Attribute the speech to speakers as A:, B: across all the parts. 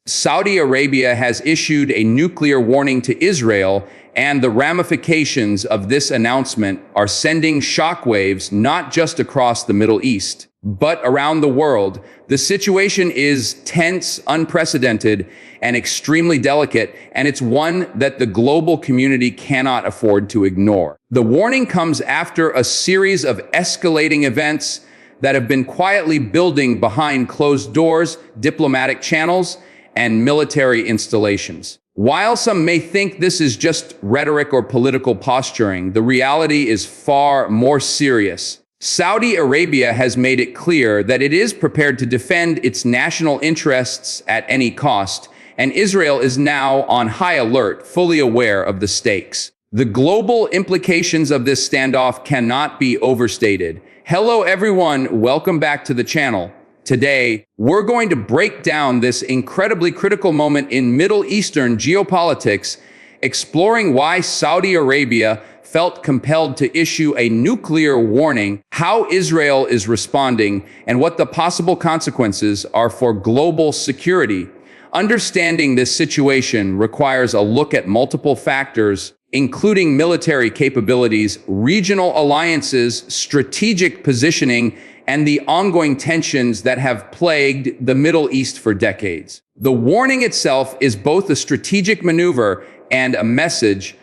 A: Saudi Arabia has issued a nuclear warning to Israel, and the ramifications of this announcement are sending shockwaves not just across the Middle East, but around the world. The situation is tense, unprecedented, and extremely delicate, and it's one that the global community cannot afford to ignore. The warning comes after a series of escalating events that have been quietly building behind closed doors, diplomatic channels, and military installations. While some may think this is just rhetoric or political posturing, the reality is far more serious. Saudi Arabia has made it clear that it is prepared to defend its national interests at any cost, and Israel is now on high alert, fully aware of the stakes. The global implications of this standoff cannot be overstated. Hello everyone, welcome back to the channel. Today, we're going to break down this incredibly critical moment in Middle Eastern geopolitics, exploring why Saudi Arabia felt compelled to issue a nuclear warning, how Israel is responding, and what the possible consequences are for global security. Understanding this situation requires a look at multiple factors, including military capabilities, regional alliances, strategic positioning, and the ongoing tensions that have plagued the Middle East for decades. The warning itself is both a strategic maneuver and a message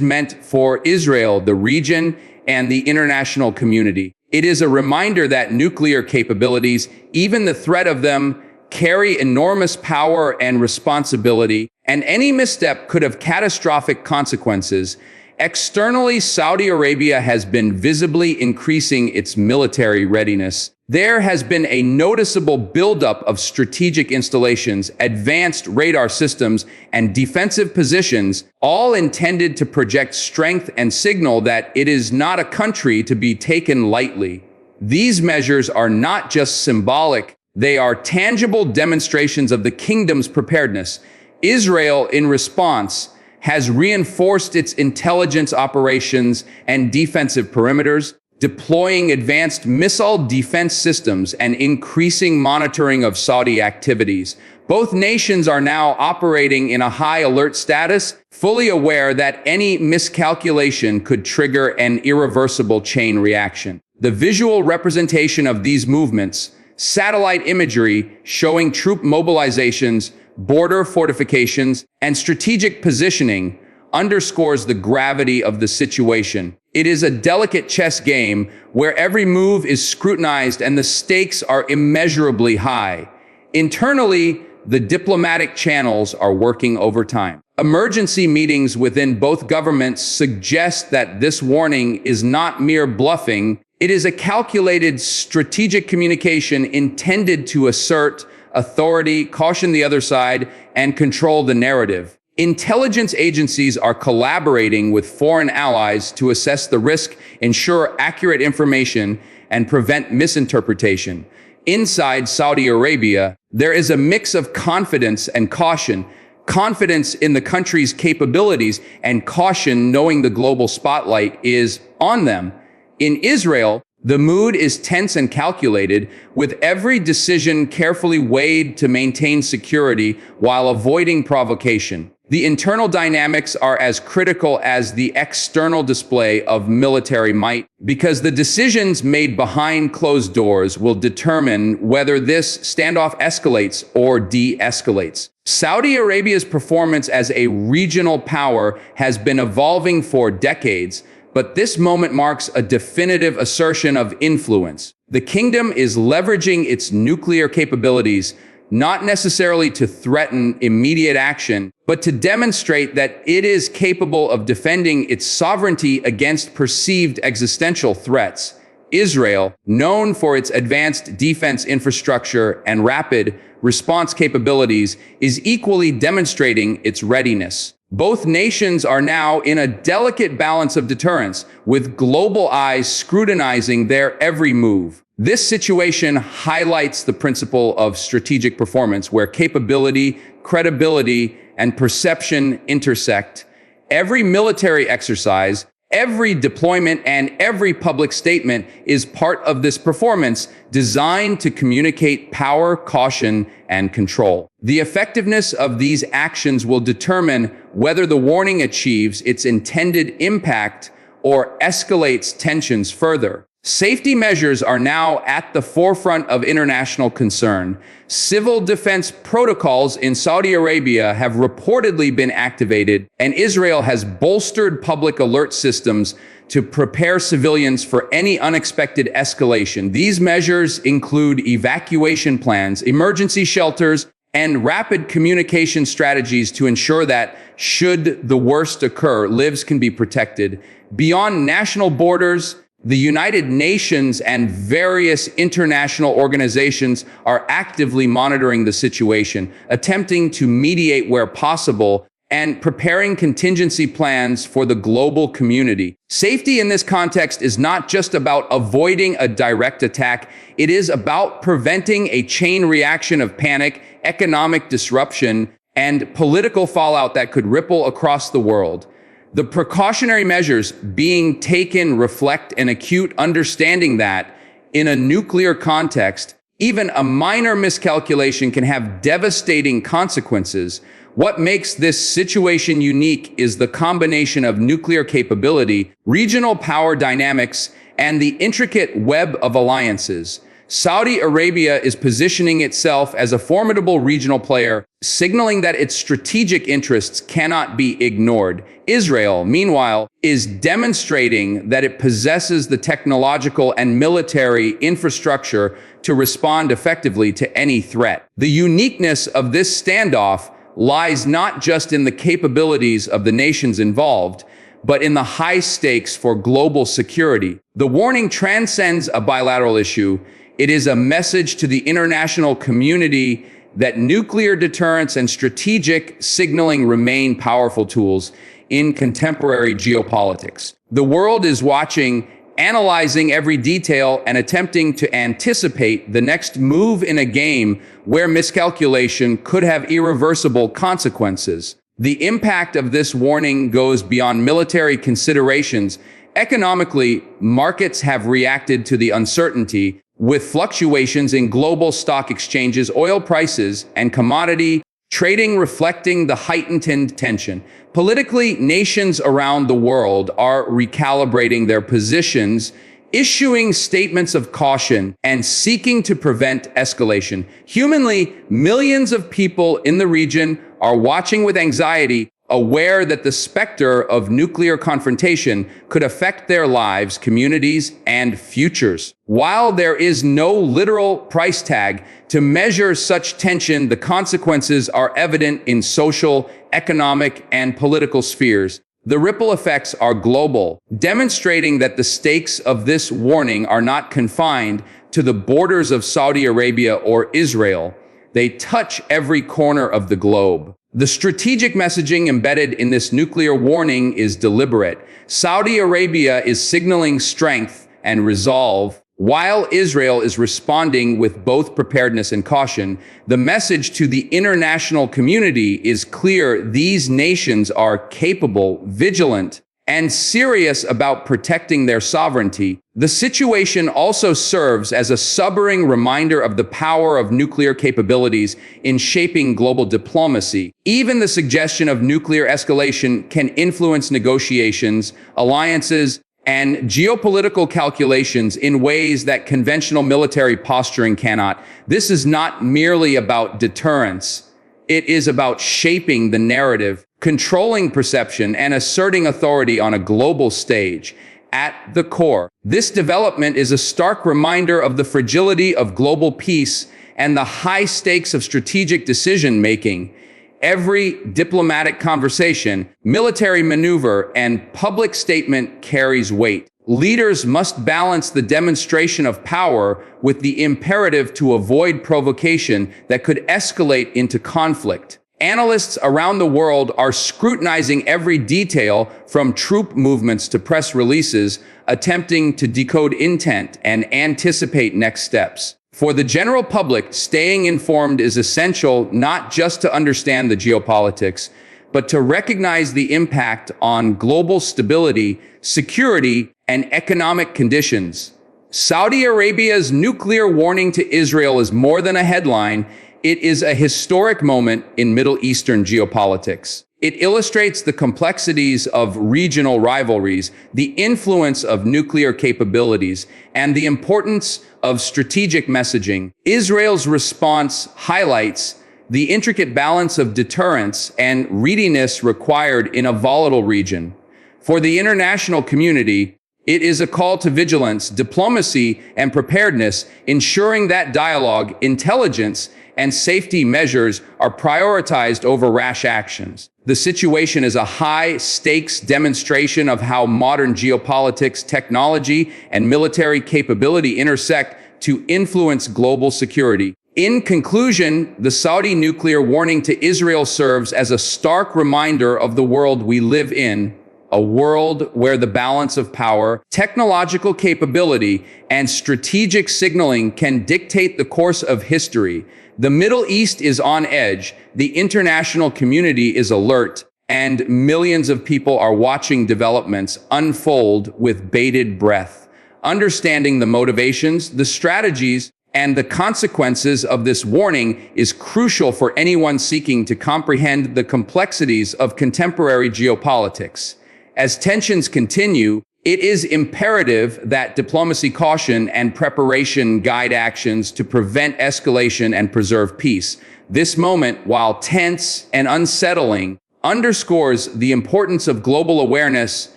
A: meant for Israel, the region, and the international community. It is a reminder that nuclear capabilities, even the threat of them, carry enormous power and responsibility, and any misstep could have catastrophic consequences. Externally, Saudi Arabia has been visibly increasing its military readiness. There has been a noticeable buildup of strategic installations, advanced radar systems, and defensive positions, all intended to project strength and signal that it is not a country to be taken lightly. These measures are not just symbolic, they are tangible demonstrations of the kingdom's preparedness. Israel, in response, has reinforced its intelligence operations and defensive perimeters, deploying advanced missile defense systems and increasing monitoring of Saudi activities. Both nations are now operating in a high alert status, fully aware that any miscalculation could trigger an irreversible chain reaction. The visual representation of these movements, satellite imagery showing troop mobilizations, border fortifications, and strategic positioning underscores the gravity of the situation. It is a delicate chess game where every move is scrutinized and the stakes are immeasurably high. Internally, the diplomatic channels are working overtime. Emergency meetings within both governments suggest that this warning is not mere bluffing. It is a calculated strategic communication intended to assert authority, caution the other side, and control the narrative. Intelligence agencies are collaborating with foreign allies to assess the risk, ensure accurate information, and prevent misinterpretation. Inside Saudi Arabia, there is a mix of confidence and caution. Confidence in the country's capabilities and caution knowing the global spotlight is on them. In Israel, the mood is tense and calculated, with every decision carefully weighed to maintain security while avoiding provocation. The internal dynamics are as critical as the external display of military might, because the decisions made behind closed doors will determine whether this standoff escalates or de-escalates. Saudi Arabia's performance as a regional power has been evolving for decades, but this moment marks a definitive assertion of influence. The kingdom is leveraging its nuclear capabilities not necessarily to threaten immediate action, but to demonstrate that it is capable of defending its sovereignty against perceived existential threats. Israel, known for its advanced defense infrastructure and rapid response capabilities, is equally demonstrating its readiness. Both nations are now in a delicate balance of deterrence, with global eyes scrutinizing their every move. This situation highlights the principle of strategic performance, where capability, credibility, and perception intersect. Every military exercise, Every deployment and every public statement is part of this performance designed to communicate power, caution, and control. The effectiveness of these actions will determine whether the warning achieves its intended impact or escalates tensions further. Safety measures are now at the forefront of international concern. Civil defense protocols in Saudi Arabia have reportedly been activated, and Israel has bolstered public alert systems to prepare civilians for any unexpected escalation. These measures include evacuation plans, emergency shelters, and rapid communication strategies to ensure that, should the worst occur, lives can be protected. Beyond national borders, the United Nations and various international organizations are actively monitoring the situation, attempting to mediate where possible, and preparing contingency plans for the global community. Safety in this context is not just about avoiding a direct attack, it is about preventing a chain reaction of panic, economic disruption, and political fallout that could ripple across the world. The precautionary measures being taken reflect an acute understanding that, in a nuclear context, even a minor miscalculation can have devastating consequences. What makes this situation unique is the combination of nuclear capability, regional power dynamics, and the intricate web of alliances. Saudi Arabia is positioning itself as a formidable regional player, signaling that its strategic interests cannot be ignored. Israel, meanwhile, is demonstrating that it possesses the technological and military infrastructure to respond effectively to any threat. The uniqueness of this standoff lies not just in the capabilities of the nations involved, but in the high stakes for global security. The warning transcends a bilateral issue. It is a message to the international community that nuclear deterrence and strategic signaling remain powerful tools in contemporary geopolitics. The world is watching, analyzing every detail, and attempting to anticipate the next move in a game where miscalculation could have irreversible consequences. The impact of this warning goes beyond military considerations. Economically, markets have reacted to the uncertainty, with fluctuations in global stock exchanges, oil prices, and commodity trading reflecting the heightened tension. Politically, nations around the world are recalibrating their positions, issuing statements of caution, and seeking to prevent escalation. Humanly, millions of people in the region are watching with anxiety, aware that the specter of nuclear confrontation could affect their lives, communities, and futures. While there is no literal price tag to measure such tension, the consequences are evident in social, economic, and political spheres. The ripple effects are global, demonstrating that the stakes of this warning are not confined to the borders of Saudi Arabia or Israel. They touch every corner of the globe. The strategic messaging embedded in this nuclear warning is deliberate. Saudi Arabia is signaling strength and resolve, while Israel is responding with both preparedness and caution. The message to the international community is clear: these nations are capable, vigilant, and serious about protecting their sovereignty. The situation also serves as a sobering reminder of the power of nuclear capabilities in shaping global diplomacy. Even the suggestion of nuclear escalation can influence negotiations, alliances, and geopolitical calculations in ways that conventional military posturing cannot. This is not merely about deterrence. It is about shaping the narrative, controlling perception, and asserting authority on a global stage. At the core, this development is a stark reminder of the fragility of global peace and the high stakes of strategic decision-making. Every diplomatic conversation, military maneuver, and public statement carries weight. Leaders must balance the demonstration of power with the imperative to avoid provocation that could escalate into conflict. Analysts around the world are scrutinizing every detail, from troop movements to press releases, attempting to decode intent and anticipate next steps. For the general public, staying informed is essential not just to understand the geopolitics, but to recognize the impact on global stability, security, and economic conditions. Saudi Arabia's nuclear warning to Israel is more than a headline. It is a historic moment in Middle Eastern geopolitics. It illustrates the complexities of regional rivalries, the influence of nuclear capabilities, and the importance of strategic messaging. Israel's response highlights the intricate balance of deterrence and readiness required in a volatile region. For the international community, it is a call to vigilance, diplomacy, and preparedness, ensuring that dialogue, intelligence, and safety measures are prioritized over rash actions. The situation is a high-stakes demonstration of how modern geopolitics, technology, and military capability intersect to influence global security. In conclusion, the Saudi nuclear warning to Israel serves as a stark reminder of the world we live in, a world where the balance of power, technological capability, and strategic signaling can dictate the course of history. The Middle East is on edge, the international community is alert, and millions of people are watching developments unfold with bated breath. Understanding the motivations, the strategies, and the consequences of this warning is crucial for anyone seeking to comprehend the complexities of contemporary geopolitics. As tensions continue, it is imperative that diplomacy, caution, and preparation guide actions to prevent escalation and preserve peace. This moment, while tense and unsettling, underscores the importance of global awareness,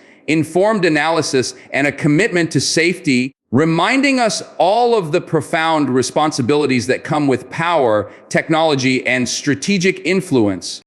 A: informed analysis, and a commitment to safety, reminding us all of the profound responsibilities that come with power, technology, and strategic influence.